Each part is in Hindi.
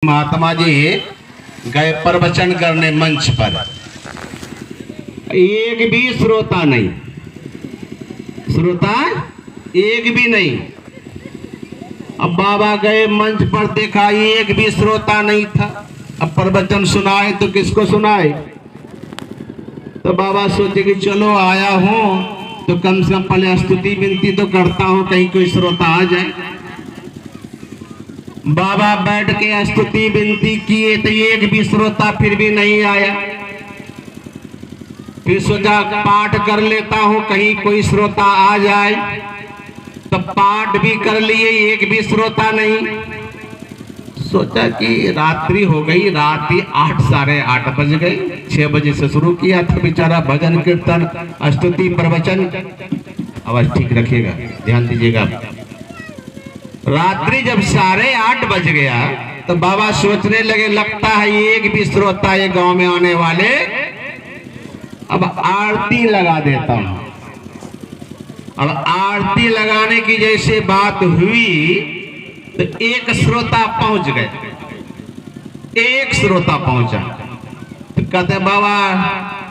महात्मा जी गए प्रवचन करने मंच पर, एक भी श्रोता नहीं, श्रोता एक भी नहीं। अब बाबा गए मंच पर, देखा एक भी श्रोता नहीं था। अब प्रवचन सुनाए तो किसको सुनाए? तो बाबा सोचे कि चलो आया हूं तो कम से कम पहले स्तुति विनती तो करता हूं, कहीं कोई श्रोता आ जाए। बाबा बैठ के स्तुति विनती किए तो एक भी श्रोता फिर भी नहीं आया। फिर सोचा पाठ कर लेता हूं, कहीं कोई श्रोता आ जाए। तो पाठ भी कर लिए, एक भी श्रोता नहीं। सोचा कि रात्रि हो गई, रात ही 8 साढ़े 8 बज गए। 6 बजे से शुरू किया था बेचारा भजन कीर्तन स्तुति प्रवचन। आवाज ठीक रखिएगा, ध्यान दीजिएगा। रात्रि जब 8:30 बज गया तो बाबा सोचने लगे, लगता है एक भी श्रोता ये गांव में आने वाले, अब आरती लगा देता हूं। अब आरती लगाने की जैसे बात हुई तो एक श्रोता पहुंच गए, एक श्रोता पहुंचा। तो कहते बाबा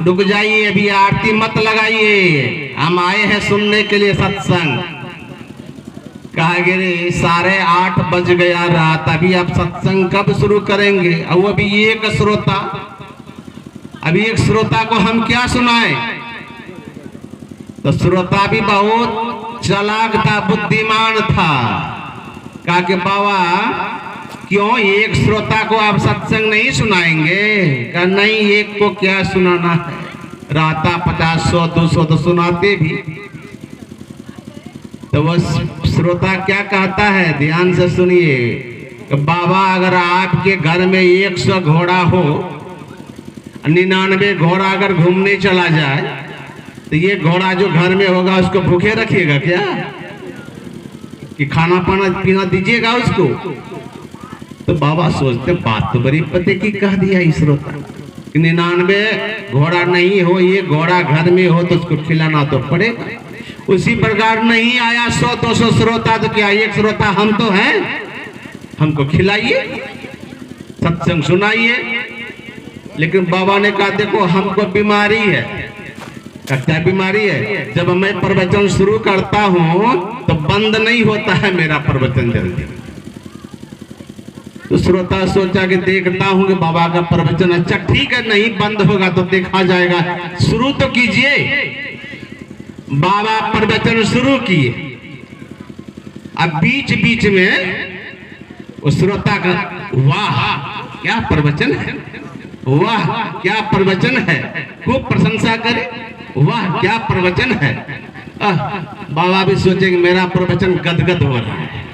रुक जाइए, अभी आरती मत लगाइए, हम आए हैं सुनने के लिए सत्संग। कहा गिरे 8:30 बज गया रात, अभी आप सत्संग कब शुरू करेंगे? अब अभी एक श्रोता, अभी एक श्रोता को हम क्या सुनाएं? तो श्रोता भी बहुत चालाक था, बुद्धिमान था। कहा कि बाबा क्यों एक श्रोता को आप सत्संग नहीं सुनाएंगे? कहा नहीं, एक को क्या सुनाना है, राता 50 100 200 तो सुनाते भी। तो वो श्रोता क्या कहता है, ध्यान से सुनिए। तो बाबा अगर आपके घर में 100 घोड़ा हो, 99 घोड़ा अगर घूमने चला जाए तो ये घोड़ा जो घर में होगा उसको भूखे रखिएगा क्या? कि खाना पाना पीना दीजिएगा उसको? तो बाबा सोचते बात तो बड़ी पते की कह दिया इस श्रोता, 99 घोड़ा नहीं हो, ये घोड़ा घर में हो तो उसको खिलाना तो पड़ेगा। उसी प्रकार नहीं आया 100 200 श्रोता तो क्या एक श्रोता हम तो हैं, हमको खिलाइए, सत्संग सुनाइए। लेकिन बाबा ने कहा देखो हमको बीमारी है। क्या बीमारी है? जब मैं प्रवचन शुरू करता हूं तो बंद नहीं होता है मेरा प्रवचन जल्दी। तो श्रोता सोचा कि देखता हूं कि बाबा का प्रवचन अच्छा, ठीक है नहीं बंद होगा तो देखा जाएगा, शुरू तो कीजिए। बाबा प्रवचन शुरू किए। अब बीच बीच में उस श्रोता का वाह क्या प्रवचन है, वाह क्या प्रवचन है, खूब प्रशंसा करे, वाह क्या प्रवचन है। बाबा भी सोचे कि मेरा प्रवचन गदगद हो रहा है।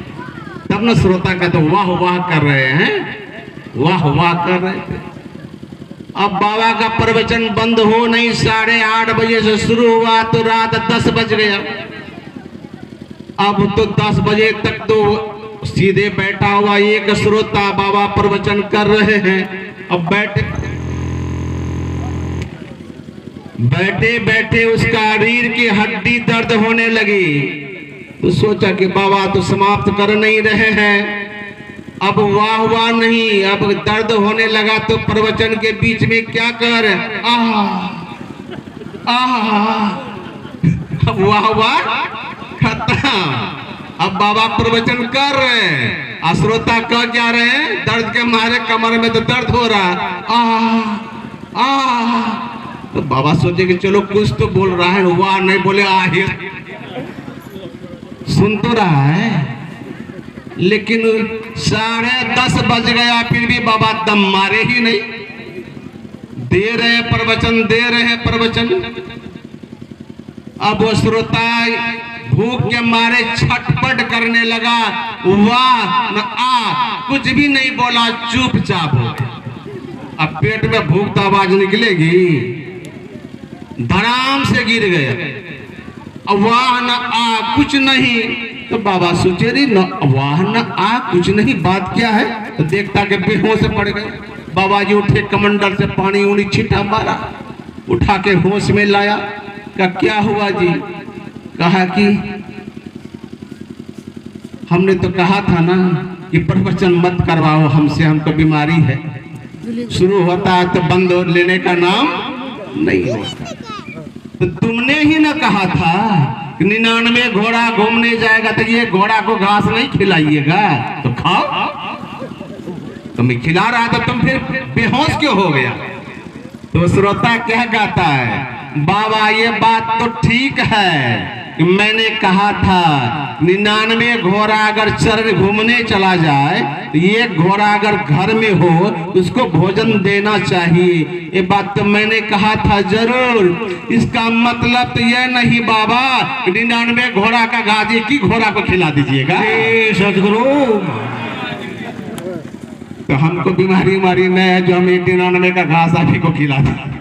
तब न श्रोता का तो वाह वाह कर रहे हैं, वाह वाह कर रहे थे। अब बाबा का प्रवचन बंद हो नहीं, 8:30 बजे से शुरू हुआ तो रात 10 बज गया। अब तो 10 बजे तक तो सीधे बैठा हुआ एक श्रोता, बाबा प्रवचन कर रहे हैं। अब बैठे बैठे उसका रीढ़ की हड्डी दर्द होने लगी। तो सोचा कि बाबा तो समाप्त कर नहीं रहे हैं, अब वाह वाह नहीं, अब दर्द होने लगा तो प्रवचन के बीच में क्या कर अब वाह वाह खत्म। अब बाबा प्रवचन कर रहे हैं, श्रोता कह क्या रहे हैं, दर्द के मारे कमर में तो दर्द हो रहा। तो बाबा सोचे कि चलो कुछ तो बोल रहा है, वाह नहीं बोले आहे सुन तो रहा है। लेकिन 10:30 बज गया फिर भी बाबा दम मारे ही नहीं, दे रहे प्रवचन, दे रहे प्रवचन। अब वो श्रोता भूख के मारे छटपट करने लगा, वाह न कुछ भी नहीं बोला, चुपचाप हो। अब पेट में भूख तो आवाज निकलेगी, धड़ाम से गिर गया। अब वाह न कुछ नहीं। तो बाबा सोचे रही न वाह न कुछ नहीं, बात क्या है? तो देखता कि बेहोश से पड़ गए। बाबा जी उठे, कमंडल से पानी उनी छिटा मारा, उठा के होश में लाया। का क्या हुआ जी? कहा कि हमने तो कहा था ना कि प्रवचन मत करवाओ हमसे, हमको बीमारी है। शुरू होता है तो बंद लेने का नाम नहीं होता। तो तुमने ही ना कहा था कि 99 घोड़ा घूमने जाएगा तो ये घोड़ा को घास नहीं खिलाइएगा, तो खाओ। तुम्हें खिला रहा था, तुम फिर बेहोश क्यों हो गया? तो श्रोता क्या कहता है, बाबा ये बात तो ठीक है कि मैंने कहा था 99 घोड़ा अगर चर घूमने चला जाए तो ये घोड़ा अगर घर में हो तो उसको भोजन देना चाहिए। ये बात तो मैंने कहा था जरूर। इसका मतलब तो यह नहीं बाबा 99 घोड़ा का घास एक ही घोड़ा को खिला दीजिएगा। सदगुरु तो हमको बीमारी नहीं है जो हम 99 का घास आप ही को खिला दें।